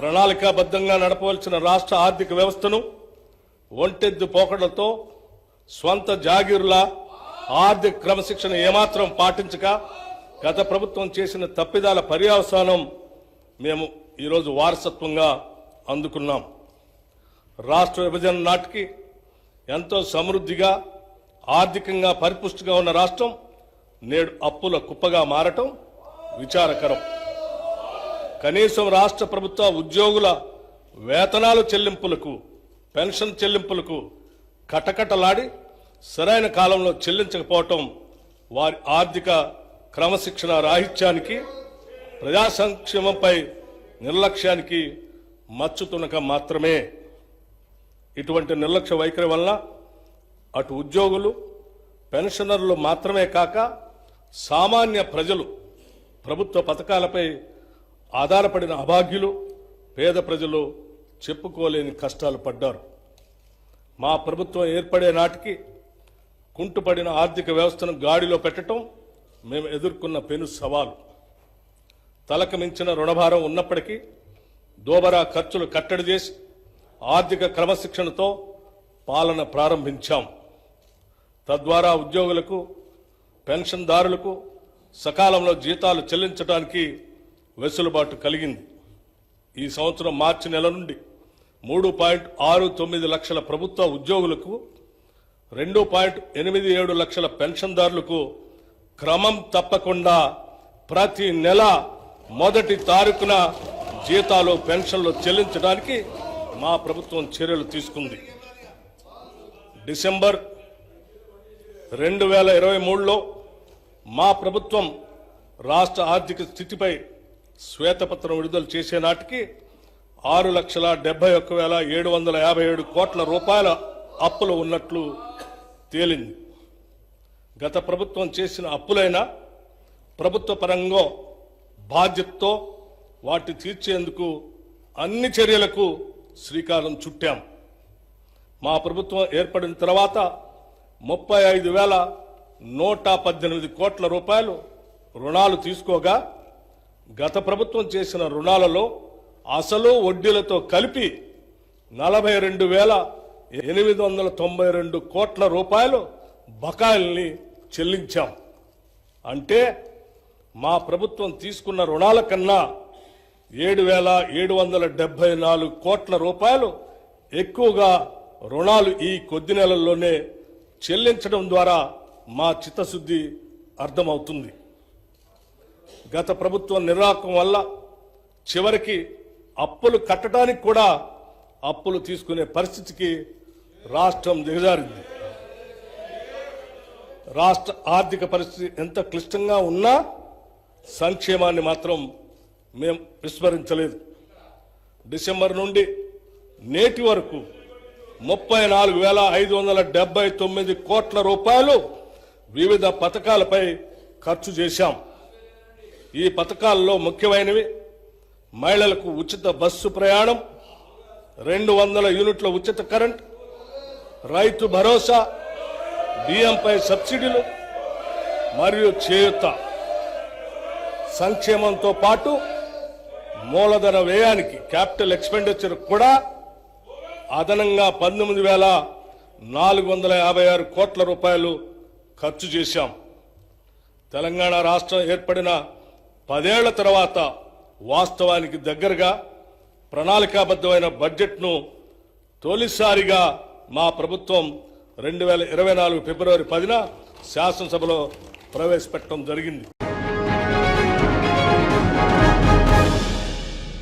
ప్రణాళికాబద్ధంగా నడపవలసిన రాష్ట్ర ఆర్థిక వ్యవస్థను ఒంటెద్దు పోకడలతో స్వంత జాగీరుల ఆర్థిక క్రమశిక్షణ ఏమాత్రం పాటించక గత ప్రభుత్వం చేసిన తప్పిదాల పర్యవసానం మేము ఈరోజు వారసత్వంగా అందుకున్నాం. రాష్ట్ర విభజన నాటికి ఎంతో సమృద్ధిగా ఆర్థికంగా పరిపుష్టిగా ఉన్న రాష్ట్రం నేడు అప్పుల కుప్పగా మారటం విచారకరం. కనీసం రాష్ట్ర ప్రభుత్వ ఉద్యోగుల వేతనాలు చెల్లింపులకు, పెన్షన్ చెల్లింపులకు కటకటలాడి సరైన కాలంలో చెల్లించకపోవటం వారి ఆర్థిక క్రమశిక్షణ రాహిత్యానికి, ప్రజా సంక్షేమంపై నిర్లక్ష్యానికి మచ్చుతునక మాత్రమే. ఇటువంటి నిర్లక్ష్య వైఖరి వల్ల అటు ఉద్యోగులు, పెన్షనర్లు మాత్రమే కాక సామాన్య ప్రజలు, ప్రభుత్వ పథకాలపై ఆధారపడిన అభాగ్యులు, పేద ప్రజలు చెప్పుకోలేని కష్టాలు పడ్డారు. మా ప్రభుత్వం ఏర్పడే నాటికి కుంటుపడిన ఆర్థిక వ్యవస్థను గాడిలో పెట్టడం మేము ఎదుర్కొన్న పెను సవాలు. తలకు మించిన రుణభారం ఉన్నప్పటికీ దోబరా ఖర్చులు కట్టడి చేసి ఆర్థిక క్రమశిక్షణతో పాలన ప్రారంభించాం. తద్వారా ఉద్యోగులకు, పెన్షన్దారులకు సకాలంలో జీతాలు చెల్లించడానికి వెసులుబాటు కలిగింది. ఈ సంవత్సరం మార్చి నెల నుండి 3.69 లక్షల ప్రభుత్వ ఉద్యోగులకు, 2.87 లక్షల పెన్షన్దారులకు క్రమం తప్పకుండా ప్రతి నెల మొదటి తారీఖున జీతాలు, పెన్షన్లు చెల్లించడానికి మా ప్రభుత్వం చర్యలు తీసుకుంది. డిసెంబర్ 2023లో మా ప్రభుత్వం రాష్ట్ర ఆర్థిక స్థితిపై శ్వేతపత్రం విడుదల చేసే నాటికి 6,71,757 కోట్ల రూపాయల అప్పులు ఉన్నట్లు తేలింది. గత ప్రభుత్వం చేసిన అప్పులైనా ప్రభుత్వ పరంగా బాధ్యతతో వాటి తీర్చేందుకు అన్ని చర్యలకు శ్రీకారం చుట్టాం. మా ప్రభుత్వం ఏర్పడిన తర్వాత 35,118 కోట్ల రూపాయలు రుణాలు తీసుకోగా, గత ప్రభుత్వం చేసిన రుణాలలో అసలు వడ్డీలతో కలిపి 42,892 కోట్ల రూపాయలు బకాయిల్ని చెల్లించాం. అంటే మా ప్రభుత్వం తీసుకున్న రుణాల కన్నా 7,774 కోట్ల రూపాయలు ఎక్కువగా రుణాలు ఈ కొద్ది నెలల్లోనే చెల్లించడం ద్వారా మా చిత్తశుద్ధి అర్థమవుతుంది. గత ప్రభుత్వం నిర్వాహకం వల్ల చివరికి అప్పులు కట్టడానికి కూడా అప్పులు తీసుకునే పరిస్థితికి రాష్ట్రం దిగజారింది. రాష్ట్ర ఆర్థిక పరిస్థితి ఎంత క్లిష్టంగా ఉన్నా సంక్షేమాన్ని మాత్రం మేము విస్మరించలేదు. డిసెంబర్ నుండి నేటి వరకు 34,579 కోట్ల రూపాయలు వివిధ పథకాలపై ఖర్చు చేశాం. ఈ పథకాల్లో ముఖ్యమైనవి మహిళలకు ఉచిత బస్సు ప్రయాణం, 200 యూనిట్ల ఉచిత కరెంట్, రైతు భరోసా, బియ్యంపై సబ్సిడీలు మరియు చేయూత. సంక్షేమంతో పాటు మూలధన వ్యయానికి, క్యాపిటల్ ఎక్స్పెండిచర్ కూడా అదనంగా 19,456 కోట్ల రూపాయలు ఖర్చు చేశాం. తెలంగాణ రాష్ట్రం ఏర్పడిన 10 ఏళ్ల తర్వాత వాస్తవానికి దగ్గరగా ప్రణాళికాబద్ధమైన బడ్జెట్ను తొలిసారిగా మా ప్రభుత్వం 2024 ఫిబ్రవరి 10న శాసనసభలో ప్రవేశపెట్టడం జరిగింది.